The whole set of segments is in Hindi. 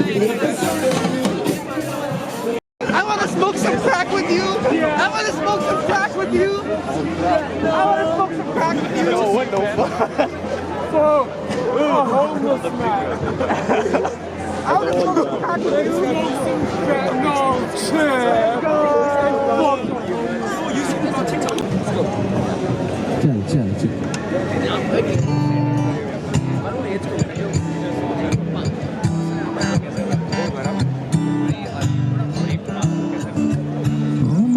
I want to smoke some crack with you. I want to smoke some crack with you. I want to smoke some crack with you. No, what the fuck? So, a homeless man. I want to smoke some crack with you. No, shit.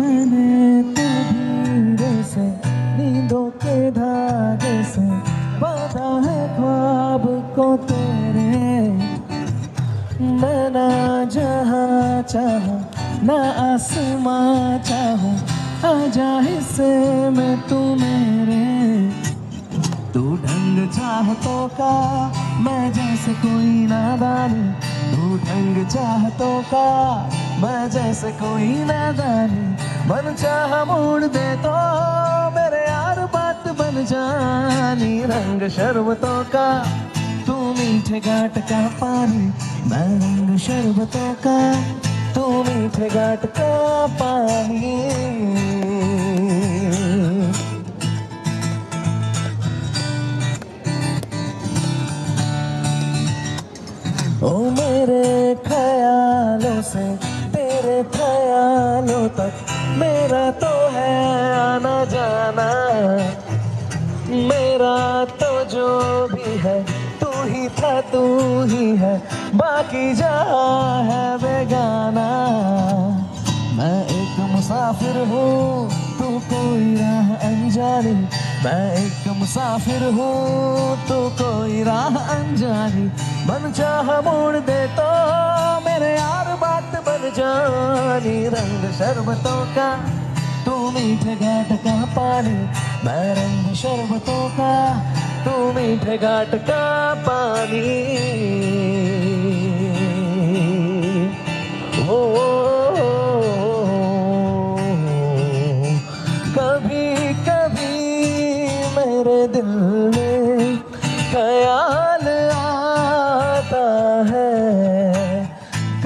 मैंने तो धीरे से नींदों के धागे से बांधा है ख्वाब को तेरे। मैं ना जहाँ चाहूँ ना आसमां चाहूँ, आजा हिस्से में तू मेरे। तू ढंग चाहतों का मैं जैसे कोई नादानी, तू ढंग चाहतों का मैं जैसे कोई नादानी। मन चाह मोड़ दे तो मेरे यार बात बन जानी। रंग शरबतों का तू मीठे घाट का पानी, मैं रंग शरबतों का तू मीठे घाट का पानी। ओ मेरे ख्यालों से तेरे ख्यालों तक मेरा तो है आना जाना। मेरा तो जो भी है तू ही था तू ही है, बाकी जहाँ है बेगाना। मैं एक मुसाफिर हूँ तू कोई राह अनजानी, मैं एक मुसाफिर हूँ तू कोई राह अनजानी। मन चाह मोड़ दे तो मेरे यार बात बन जानी। रंग शरबतों का तू मीठे घाट का पानी, मैं रंग शरबतों का तू मीठे घाट का पानी। ओ कभी कभी मेरे दिल में ख्याल आता है,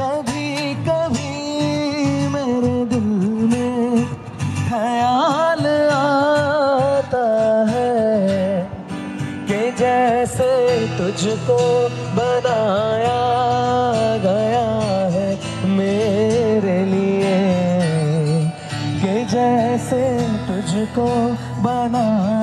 कभी कभी मेरे दिल में ख्याल आता है कि जैसे तुझको बनाया गया है मेरे लिए, कि जैसे तुझको बनाया